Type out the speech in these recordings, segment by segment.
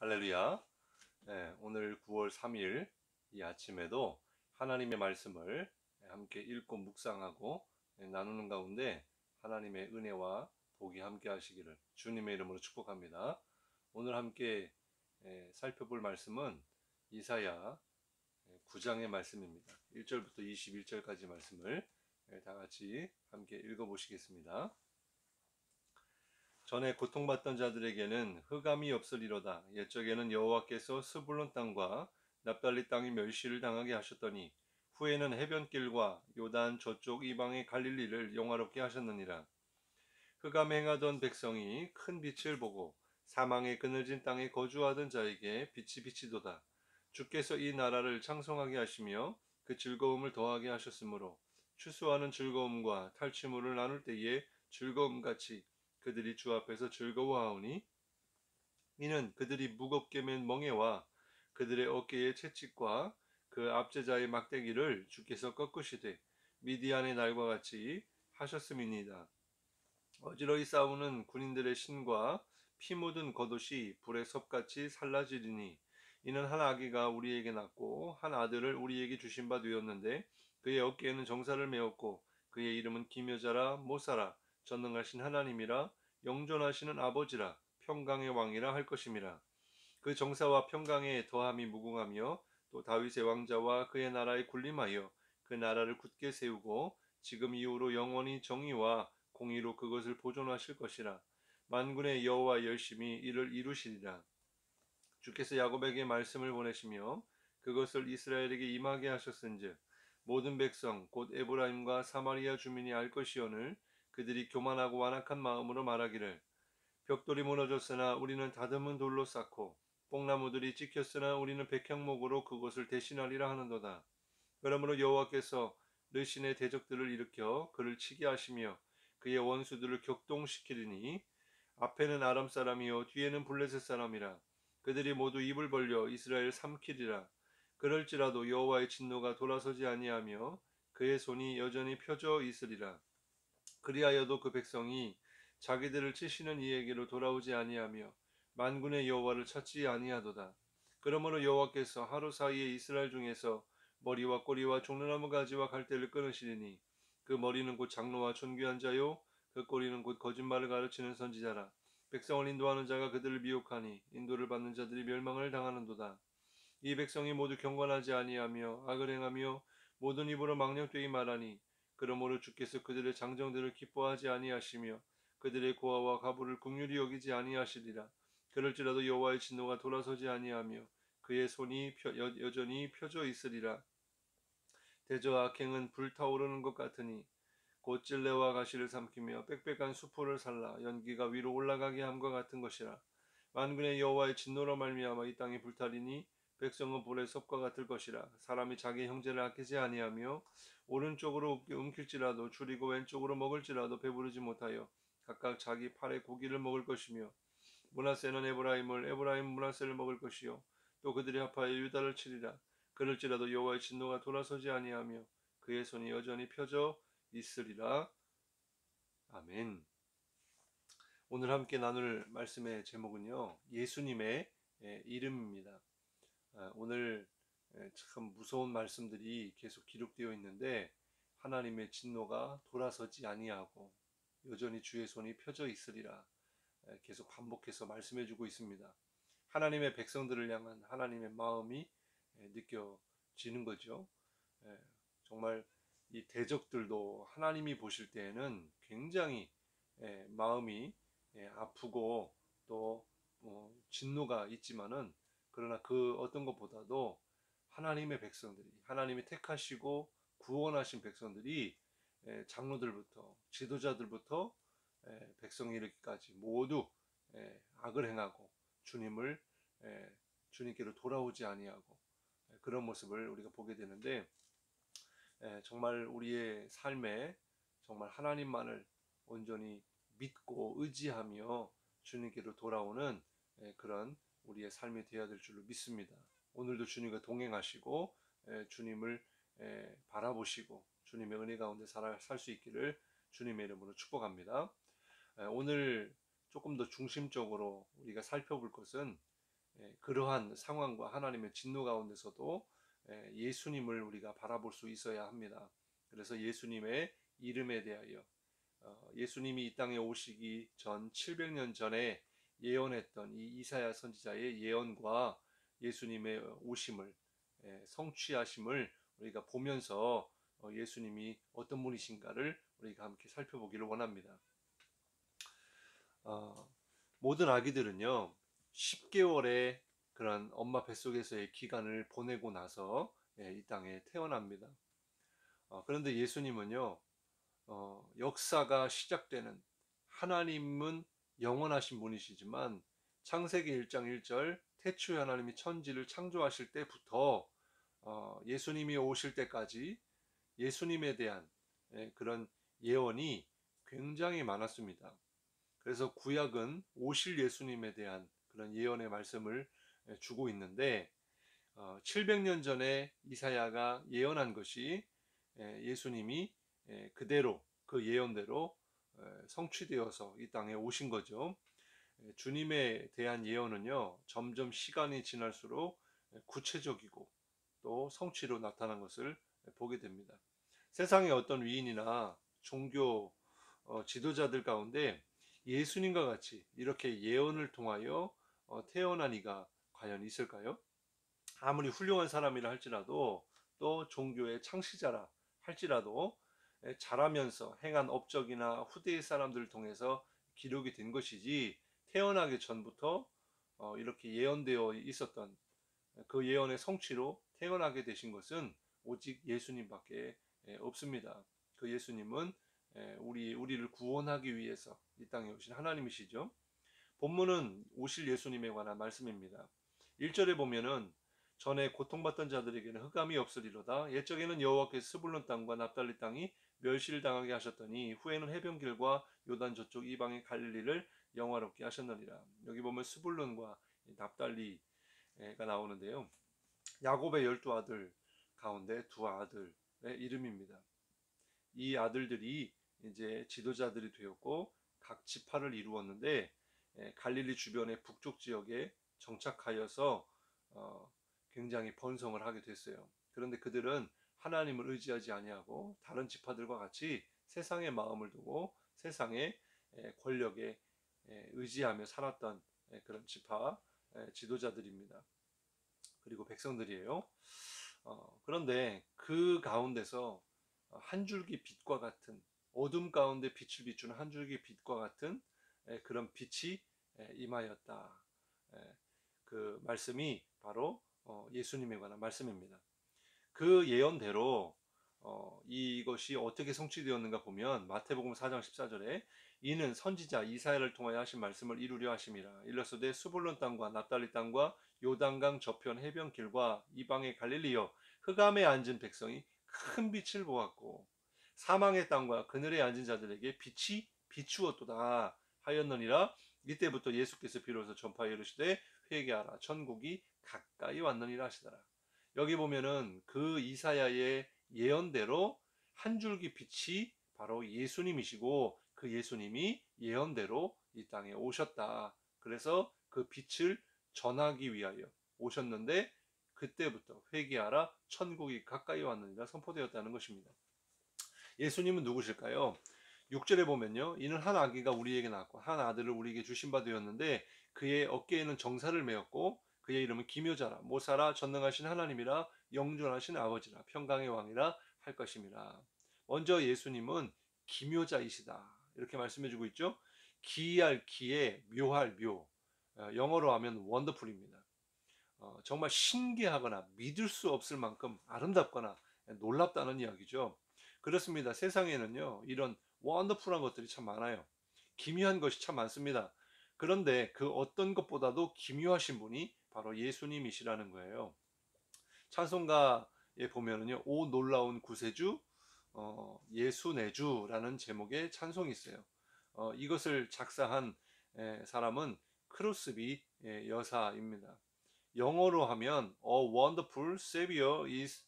할렐루야. 오늘 9월 3일 이 아침에도 하나님의 말씀을 함께 읽고 묵상하고 나누는 가운데 하나님의 은혜와 복이 함께 하시기를 주님의 이름으로 축복합니다. 오늘 함께 살펴볼 말씀은 이사야 9장의 말씀입니다. 1절부터 21절까지 말씀을 다 같이 함께 읽어보시겠습니다. 전에 고통받던 자들에게는 흑암이 없으리로다. 옛적에는 여호와께서 스불론 땅과 납달리 땅이 멸시를 당하게 하셨더니 후에는 해변길과 요단 저쪽 이방의 갈릴리를 영화롭게 하셨느니라. 흑암에 행하던 백성이 큰 빛을 보고 사망의 그늘진 땅에 거주하던 자에게 빛이 비치도다. 주께서 이 나라를 창성하게 하시며 그 즐거움을 더하게 하셨으므로 추수하는 즐거움과 탈취물을 나눌 때에 즐거움같이 그들이 주 앞에서 즐거워하오니 이는 그들이 무겁게 맨 멍에와 그들의 어깨의 채찍과 그 압제자의 막대기를 주께서 꺾으시되 미디안의 날과 같이 하셨음이니이다. 어지러이 싸우는 군인들의 신과 피 묻은 겉옷이 불의 섭같이 살라지리니 이는 한 아기가 우리에게 낳고 한 아들을 우리에게 주신 바 되었는데 그의 어깨에는 정사를 메었고 그의 이름은 기묘자라 모사라 전능하신 하나님이라 영존하시는 아버지라 평강의 왕이라 할 것임이라. 그 정사와 평강의 더함이 무궁하며 또 다윗의 왕자와 그의 나라에 군림하여 그 나라를 굳게 세우고 지금 이후로 영원히 정의와 공의로 그것을 보존하실 것이라. 만군의 여호와 열심히 이를 이루시리라. 주께서 야곱에게 말씀을 보내시며 그것을 이스라엘에게 임하게 하셨은즉 모든 백성 곧 에브라임과 사마리아 주민이 알 것이오늘 그들이 교만하고 완악한 마음으로 말하기를 벽돌이 무너졌으나 우리는 다듬은 돌로 쌓고 뽕나무들이 찍혔으나 우리는 백향목으로 그것을 대신하리라 하는도다. 그러므로 여호와께서 르신의 대적들을 일으켜 그를 치게 하시며 그의 원수들을 격동시키리니 앞에는 아람 사람이요 뒤에는 블레셋 사람이라. 그들이 모두 입을 벌려 이스라엘 삼키리라. 그럴지라도 여호와의 진노가 돌아서지 아니하며 그의 손이 여전히 펴져 있으리라. 그리하여도 그 백성이 자기들을 치시는 이에게로 돌아오지 아니하며 만군의 여호와를 찾지 아니하도다. 그러므로 여호와께서 하루 사이에 이스라엘 중에서 머리와 꼬리와 종려나무 가지와 갈대를 끊으시리니 그 머리는 곧 장로와 존귀한 자요 그 꼬리는 곧 거짓말을 가르치는 선지자라. 백성을 인도하는 자가 그들을 미혹하니 인도를 받는 자들이 멸망을 당하는도다. 이 백성이 모두 경건하지 아니하며 악을 행하며 모든 입으로 망령되이 말하니 그러므로 주께서 그들의 장정들을 기뻐하지 아니하시며 그들의 고아와 가부를 긍휼히 여기지 아니하시리라. 그럴지라도 여호와의 진노가 돌아서지 아니하며 그의 손이 여전히 펴져 있으리라. 대저 악행은 불타오르는 것 같으니 곧 찔레와 가시를 삼키며 빽빽한 수풀을 살라 연기가 위로 올라가게 함과 같은 것이라. 만군의 여호와의 진노로 말미암아 이 땅이 불타리니 백성은 불의 섭과 같을 것이라. 사람이 자기 형제를 아끼지 아니하며 오른쪽으로 움킬지라도 줄이고 왼쪽으로 먹을지라도 배부르지 못하여 각각 자기 팔의 고기를 먹을 것이며 므낫세는 에브라임 므낫세를 먹을 것이요 또 그들이 합하여 유다를 치리라. 그럴지라도 여호와의 진노가 돌아서지 아니하며 그의 손이 여전히 펴져 있으리라. 아멘. 오늘 함께 나눌 말씀의 제목은요, 예수님의 이름입니다. 오늘 참 무서운 말씀들이 계속 기록되어 있는데 하나님의 진노가 돌아서지 아니하고 여전히 주의 손이 펴져 있으리라 계속 반복해서 말씀해주고 있습니다. 하나님의 백성들을 향한 하나님의 마음이 느껴지는 거죠. 정말 이 대적들도 하나님이 보실 때에는 굉장히 마음이 아프고 또 진노가 있지만은 그러나 그 어떤 것보다도 하나님의 백성들이 하나님이 택하시고 구원하신 백성들이 장로들부터 지도자들부터 백성 이르기까지 모두 악을 행하고 주님을 주님께로 돌아오지 아니하고 그런 모습을 우리가 보게 되는데 정말 우리의 삶에 정말 하나님만을 온전히 믿고 의지하며 주님께로 돌아오는 그런 우리의 삶이 되어야 될 줄로 믿습니다. 오늘도 주님과 동행하시고 주님을 바라보시고 주님의 은혜 가운데 살 수 있기를 주님의 이름으로 축복합니다. 오늘 조금 더 중심적으로 우리가 살펴볼 것은 그러한 상황과 하나님의 진노 가운데서도 예수님을 우리가 바라볼 수 있어야 합니다. 그래서 예수님의 이름에 대하여 예수님이 이 땅에 오시기 전 700년 전에 예언했던 이 이사야 선지자의 예언과 예수님의 오심을 성취하심을 우리가 보면서 예수님이 어떤 분이신가를 우리가 함께 살펴보기를 원합니다. 모든 아기들은요 10개월의 그런 엄마 뱃속에서의 기간을 보내고 나서 이 땅에 태어납니다. 그런데 예수님은요 역사가 시작되는 하나님은 영원하신 분이시지만 창세기 1장 1절 태초에 하나님이 천지를 창조하실 때부터 예수님이 오실 때까지 예수님에 대한 그런 예언이 굉장히 많았습니다. 그래서 구약은 오실 예수님에 대한 그런 예언의 말씀을 주고 있는데 700년 전에 이사야가 예언한 것이 예수님이 그대로 그 예언대로 성취되어서 이 땅에 오신 거죠. 주님에 대한 예언은요 점점 시간이 지날수록 구체적이고 또 성취로 나타난 것을 보게 됩니다. 세상의 어떤 위인이나 종교 지도자들 가운데 예수님과 같이 이렇게 예언을 통하여 태어난 이가 과연 있을까요? 아무리 훌륭한 사람이라 할지라도 또 종교의 창시자라 할지라도 자라면서 행한 업적이나 후대의 사람들을 통해서 기록이 된 것이지 태어나기 전부터 이렇게 예언되어 있었던 그 예언의 성취로 태어나게 되신 것은 오직 예수님밖에 없습니다. 그 예수님은 우리를 구원하기 위해서 이 땅에 오신 하나님이시죠. 본문은 오실 예수님에 관한 말씀입니다. 1절에 보면은 전에 고통받던 자들에게는 흑암이 없으리로다. 옛적에는 여호와께서 스불론 땅과 납달리 땅이 멸시를 당하게 하셨더니 후에는 해변길과 요단 저쪽 이방의 갈릴리를 영화롭게 하셨느니라. 여기 보면 스불론과 납달리가 나오는데요. 야곱의 12아들 가운데 두 아들의 이름입니다. 이 아들들이 이제 지도자들이 되었고 각 지파를 이루었는데 갈릴리 주변의 북쪽 지역에 정착하여서 굉장히 번성을 하게 됐어요. 그런데 그들은 하나님을 의지하지 아니하고 다른 지파들과 같이 세상의 마음을 두고 세상의 권력에 의지하며 살았던 그런 지파 지도자들입니다. 그리고 백성들이에요. 그런데 그 가운데서 한 줄기 빛과 같은 어둠 가운데 빛을 비추는 한 줄기 빛과 같은 그런 빛이 임하였다. 그 말씀이 바로 예수님에 관한 말씀입니다. 그 예언대로 이것이 어떻게 성취되었는가 보면 마태복음 4장 14절에 이는 선지자 이사야를 통하여 하신 말씀을 이루려 하심이라. 일러서되 수불론 땅과 납달리 땅과 요단강 저편 해변길과 이방의 갈릴리여 흑암에 앉은 백성이 큰 빛을 보았고 사망의 땅과 그늘에 앉은 자들에게 빛이 비추었도다 하였느니라. 이때부터 예수께서 비로소 전파하여 이르시되 회개하라 천국이 가까이 왔느니라 하시더라. 여기 보면은 그 이사야의 예언대로 한 줄기 빛이 바로 예수님이시고 그 예수님이 예언대로 이 땅에 오셨다. 그래서 그 빛을 전하기 위하여 오셨는데 그때부터 회개하라 천국이 가까이 왔느니라 선포되었다는 것입니다. 예수님은 누구실까요? 6절에 보면요. 이는 한 아기가 우리에게 낳고 한 아들을 우리에게 주신 바 되었는데 그의 어깨에는 정사를 메었고 그의 이름은 기묘자라 모사라 전능하신 하나님이라 영존하신 아버지라 평강의 왕이라 할 것임이라. 먼저 예수님은 기묘자이시다. 이렇게 말씀해 주고 있죠. 기이할 기에 묘할 묘. 영어로 하면 원더풀입니다. 정말 신기하거나 믿을 수 없을 만큼 아름답거나 놀랍다는 이야기죠. 그렇습니다. 세상에는요, 이런 원더풀한 것들이 참 많아요. 기묘한 것이 참 많습니다. 그런데 그 어떤 것보다도 기묘하신 분이 바로 예수님이시라는 거예요. 찬송가에 보면은요, 오 놀라운 구세주, 예수 내주라는 제목의 찬송이 있어요. 이것을 작사한 사람은 크로스비 여사입니다. 영어로 하면 A wonderful Savior is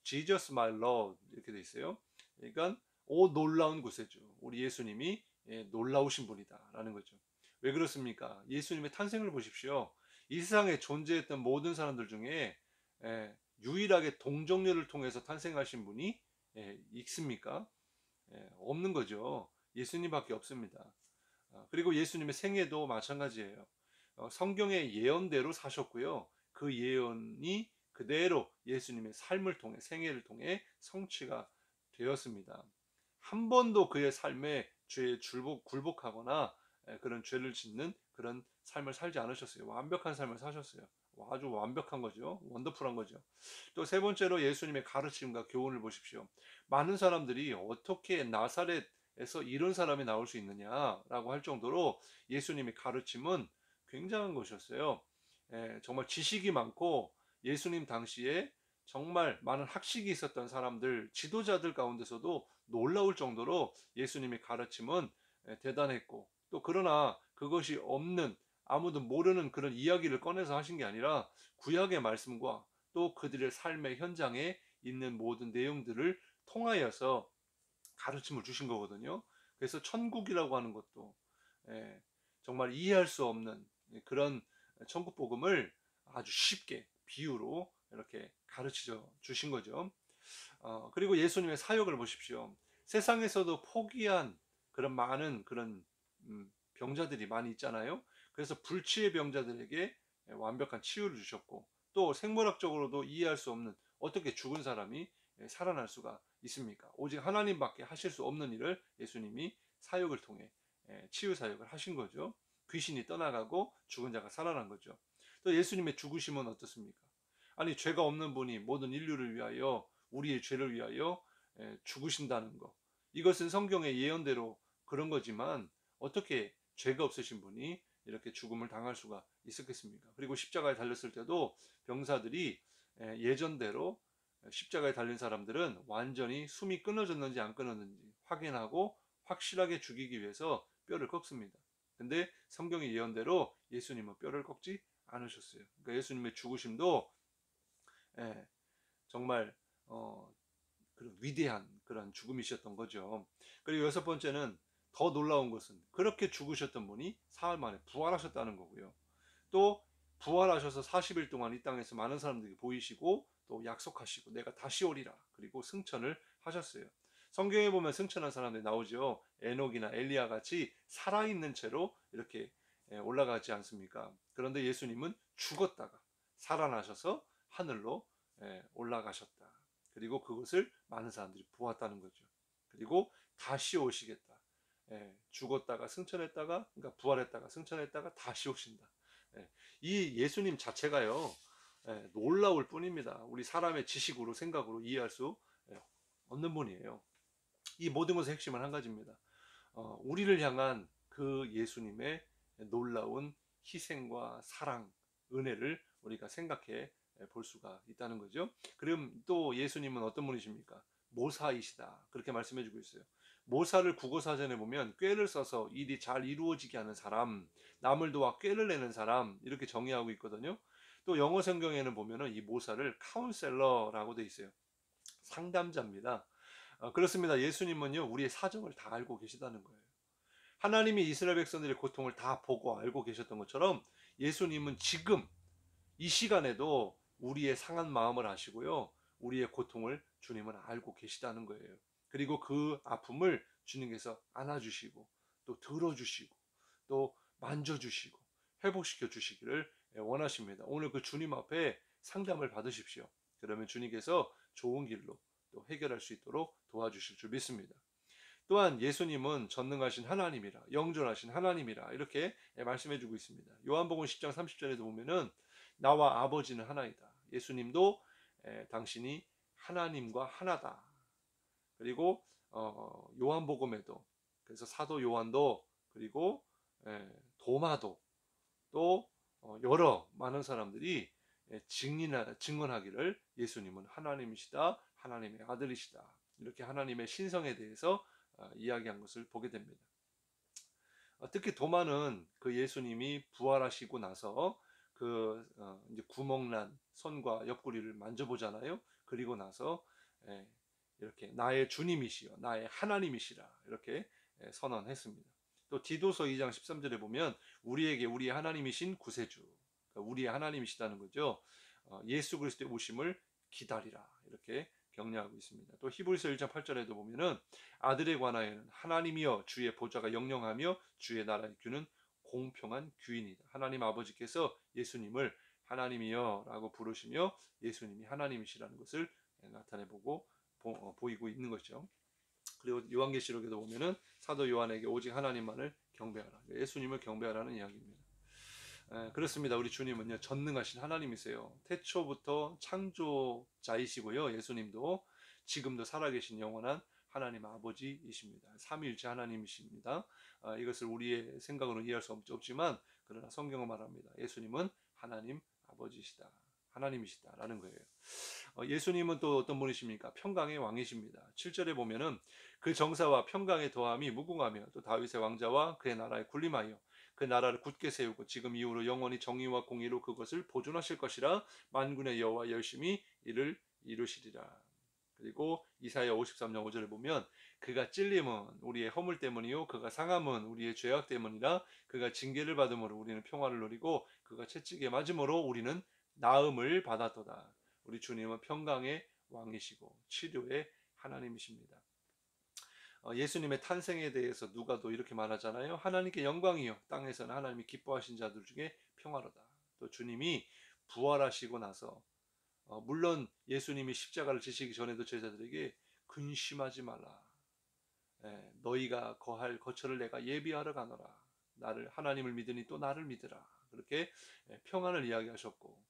Jesus my Lord 이렇게 돼 있어요. 그러니까 오 놀라운 구세주 우리 예수님이 놀라우신 분이다 라는 거죠. 왜 그렇습니까? 예수님의 탄생을 보십시오. 이 세상에 존재했던 모든 사람들 중에 유일하게 동정녀를 통해서 탄생하신 분이 있습니까? 없는 거죠. 예수님밖에 없습니다. 그리고 예수님의 생애도 마찬가지예요. 성경의 예언대로 사셨고요. 그 예언이 그대로 예수님의 삶을 통해 생애를 통해 성취가 되었습니다. 한 번도 그의 삶에 죄에 굴복하거나 그런 죄를 짓는 그런 삶을 살지 않으셨어요. 완벽한 삶을 사셨어요. 아주 완벽한 거죠. 원더풀한 거죠. 또 세 번째로 예수님의 가르침과 교훈을 보십시오. 많은 사람들이 어떻게 나사렛에서 이런 사람이 나올 수 있느냐라고 할 정도로 예수님의 가르침은 굉장한 것이었어요. 정말 지식이 많고 예수님 당시에 정말 많은 학식이 있었던 사람들, 지도자들 가운데서도 놀라울 정도로 예수님의 가르침은 대단했고, 또 그러나 그것이 없는, 아무도 모르는 그런 이야기를 꺼내서 하신 게 아니라 구약의 말씀과 또 그들의 삶의 현장에 있는 모든 내용들을 통하여서 가르침을 주신 거거든요. 그래서 천국이라고 하는 것도 정말 이해할 수 없는 그런 천국 복음을 아주 쉽게 비유로 이렇게 가르쳐 주신 거죠. 그리고 예수님의 사역을 보십시오. 세상에서도 포기한 그런 많은 그런 병자들이 많이 있잖아요. 그래서 불치의 병자들에게 완벽한 치유를 주셨고, 또 생물학적으로도 이해할 수 없는, 어떻게 죽은 사람이 살아날 수가 있습니까? 오직 하나님밖에 하실 수 없는 일을 예수님이 사역을 통해 치유 사역을 하신 거죠. 귀신이 떠나가고 죽은 자가 살아난 거죠. 또 예수님의 죽으심은 어떻습니까? 아니, 죄가 없는 분이 모든 인류를 위하여, 우리의 죄를 위하여 죽으신다는 것, 이것은 성경의 예언대로 그런 거지만 어떻게 죄가 없으신 분이 이렇게 죽음을 당할 수가 있었겠습니까? 그리고 십자가에 달렸을 때도 병사들이 예전대로 십자가에 달린 사람들은 완전히 숨이 끊어졌는지 안 끊어졌는지 확인하고 확실하게 죽이기 위해서 뼈를 꺾습니다. 근데 성경의 예언대로 예수님은 뼈를 꺾지 않으셨어요. 그러니까 예수님의 죽으심도 정말 그런 위대한 그런 죽음이셨던 거죠. 그리고 여섯 번째는, 더 놀라운 것은 그렇게 죽으셨던 분이 사흘 만에 부활하셨다는 거고요. 또 부활하셔서 40일 동안 이 땅에서 많은 사람들에게 보이시고 또 약속하시고 내가 다시 오리라, 그리고 승천을 하셨어요. 성경에 보면 승천한 사람들이 나오죠. 에녹이나 엘리야 같이 살아있는 채로 이렇게 올라가지 않습니까? 그런데 예수님은 죽었다가 살아나셔서 하늘로 올라가셨다. 그리고 그것을 많은 사람들이 보았다는 거죠. 그리고 다시 오시겠다. 죽었다가 승천했다가, 그러니까 부활했다가 승천했다가 다시 오신다. 이 예수님 자체가요, 놀라울 뿐입니다. 우리 사람의 지식으로, 생각으로 이해할 수 없는 분이에요. 이 모든 것의 핵심은 한 가지입니다. 우리를 향한 그 예수님의 놀라운 희생과 사랑, 은혜를 우리가 생각해 볼 수가 있다는 거죠. 그럼 또 예수님은 어떤 분이십니까? 모사이시다, 그렇게 말씀해 주고 있어요. 모사를 국어사전에 보면 꾀를 써서 일이 잘 이루어지게 하는 사람, 남을 도와 꾀를 내는 사람, 이렇게 정의하고 있거든요. 또 영어 성경에는 보면은 이 모사를 카운셀러라고 돼 있어요. 상담자입니다. 그렇습니다. 예수님은요, 우리의 사정을 다 알고 계시다는 거예요. 하나님이 이스라엘 백성들의 고통을 다 보고 알고 계셨던 것처럼 예수님은 지금 이 시간에도 우리의 상한 마음을 아시고요, 우리의 고통을 주님은 알고 계시다는 거예요. 그리고 그 아픔을 주님께서 안아주시고 또 들어주시고 또 만져주시고 회복시켜 주시기를 원하십니다. 오늘 그 주님 앞에 상담을 받으십시오. 그러면 주님께서 좋은 길로 또 해결할 수 있도록 도와주실 줄 믿습니다. 또한 예수님은 전능하신 하나님이라, 영존하신 하나님이라, 이렇게 말씀해 주고 있습니다. 요한복음 10장 30절에도 보면은 나와 아버지는 하나이다. 예수님도 당신이 하나님과 하나다. 그리고 요한복음에도, 그래서 사도 요한도, 그리고 도마도, 또 여러 많은 사람들이 증언하기를 예수님은 하나님이시다, 하나님의 아들이시다, 이렇게 하나님의 신성에 대해서 이야기한 것을 보게 됩니다. 특히 도마는 그 예수님이 부활하시고 나서 그 이제 구멍난 손과 옆구리를 만져보잖아요. 그리고 나서 이렇게 나의 주님이시여, 나의 하나님이시라, 이렇게 선언했습니다. 또 디도서 2장 13절에 보면 우리에게 우리의 하나님이신 구세주, 그러니까 우리의 하나님이시다는 거죠. 예수 그리스도의 오심을 기다리라 이렇게 격려하고 있습니다. 또 히브리서 1장 8절에도 보면은 아들에 관하여는 하나님이여 주의 보좌가 영영하며 주의 나라의 규는 공평한 규이니이다. 하나님 아버지께서 예수님을 하나님이여 라고 부르시며 예수님이 하나님이시라는 것을 나타내보고 보이고 있는 것이죠. 그리고 요한계시록에도 보면은 사도 요한에게 오직 하나님만을 경배하라. 예수님을 경배하라는 이야기입니다. 그렇습니다. 우리 주님은요, 전능하신 하나님이세요. 태초부터 창조자이시고요. 예수님도 지금도 살아계신 영원한 하나님 아버지이십니다. 삼위일체 하나님이십니다. 이것을 우리의 생각으로 이해할 수 없지만 그러나 성경은 말합니다. 예수님은 하나님 아버지시다. 하나님이시다라는 거예요. 예수님은 또 어떤 분이십니까? 평강의 왕이십니다. 7절에 보면은 그 정사와 평강의 더함이 무궁하며 또 다윗의 왕자와 그의 나라에 군림하여 그 나라를 굳게 세우고 지금 이후로 영원히 정의와 공의로 그것을 보존하실 것이라 만군의 여호와 열심히 이를 이루시리라. 그리고 이사야 53장 5절을 보면 그가 찔림은 우리의 허물 때문이요 그가 상함은 우리의 죄악 때문이라 그가 징계를 받음으로 우리는 평화를 누리고 그가 채찍에 맞음으로 우리는 나음을 받았도다. 우리 주님은 평강의 왕이시고 치료의 하나님이십니다. 예수님의 탄생에 대해서 누가 또 이렇게 말하잖아요. 하나님께 영광이요 땅에서는 하나님이 기뻐하신 자들 중에 평화로다. 또 주님이 부활하시고 나서 물론 예수님이 십자가를 지시기 전에도 제자들에게 근심하지 말라. 너희가 거할 거처를 내가 예비하러 가노라. 나를 하나님을 믿으니 또 나를 믿으라. 그렇게 평안을 이야기하셨고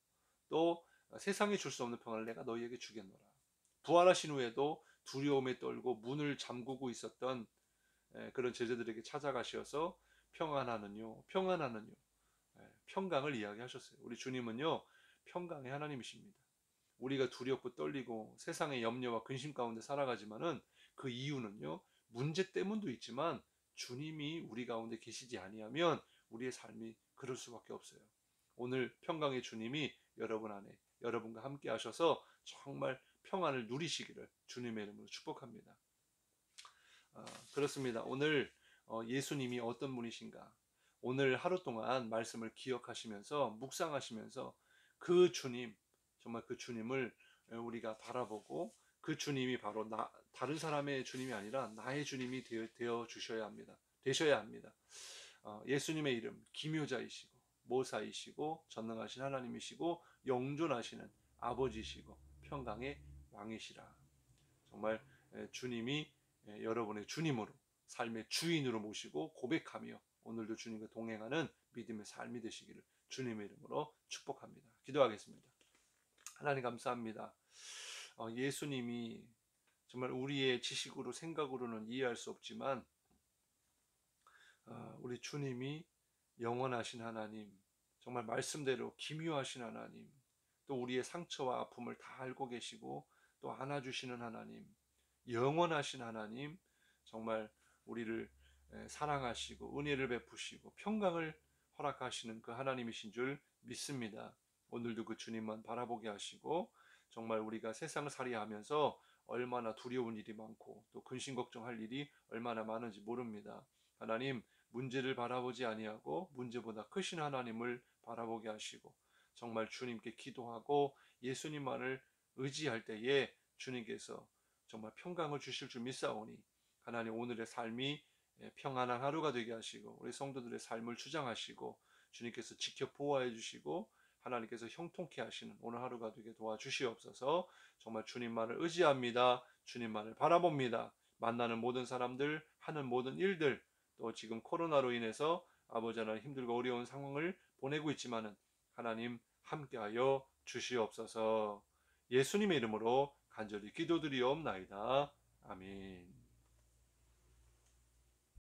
또 세상에 줄 수 없는 평안을 내가 너희에게 주겠노라. 부활하신 후에도 두려움에 떨고 문을 잠그고 있었던 그런 제자들에게 찾아가셔서 평안하는요, 평안하는요, 평강을 이야기하셨어요. 우리 주님은요, 평강의 하나님이십니다. 우리가 두렵고 떨리고 세상의 염려와 근심 가운데 살아가지만은 그 이유는요, 문제 때문도 있지만 주님이 우리 가운데 계시지 아니하면 우리의 삶이 그럴 수밖에 없어요. 오늘 평강의 주님이 여러분 안에 여러분과 함께 하셔서 정말 평안을 누리시기를 주님의 이름으로 축복합니다. 그렇습니다. 오늘 예수님이 어떤 분이신가? 오늘 하루 동안 말씀을 기억하시면서 묵상하시면서 그 주님, 정말 그 주님을 우리가 바라보고 그 주님이 바로 다른 사람의 주님이 아니라 나의 주님이 되어 주셔야 합니다. 되셔야 합니다. 예수님의 이름 기묘자이시고 모사이시고 전능하신 하나님이시고 영존하시는 아버지시고 평강의 왕이시라. 정말 주님이 여러분의 주님으로 삶의 주인으로 모시고 고백하며 오늘도 주님과 동행하는 믿음의 삶이 되시기를 주님의 이름으로 축복합니다. 기도하겠습니다. 하나님 감사합니다. 예수님이 정말 우리의 지식으로 생각으로는 이해할 수 없지만 우리 주님이 영원하신 하나님, 정말 말씀대로 기묘하신 하나님, 또 우리의 상처와 아픔을 다 알고 계시고 또 안아주시는 하나님, 영원하신 하나님, 정말 우리를 사랑하시고 은혜를 베푸시고 평강을 허락하시는 그 하나님이신 줄 믿습니다. 오늘도 그 주님만 바라보게 하시고 정말 우리가 세상을 살이하면서 얼마나 두려운 일이 많고 또 근심 걱정할 일이 얼마나 많은지 모릅니다. 하나님, 문제를 바라보지 아니하고 문제보다 크신 하나님을 바라보게 하시고 정말 주님께 기도하고 예수님만을 의지할 때에 주님께서 정말 평강을 주실 줄 믿사오니 하나님 오늘의 삶이 평안한 하루가 되게 하시고 우리 성도들의 삶을 주장하시고 주님께서 지켜 보호해 주시고 하나님께서 형통케 하시는 오늘 하루가 되게 도와주시옵소서. 정말 주님만을 의지합니다. 주님만을 바라봅니다. 만나는 모든 사람들, 하는 모든 일들, 또 지금 코로나로 인해서 아버지 하나님 힘들고 어려운 상황을 보내고 있지만은 하나님 함께하여 주시옵소서. 예수님의 이름으로 간절히 기도드리옵나이다. 아멘.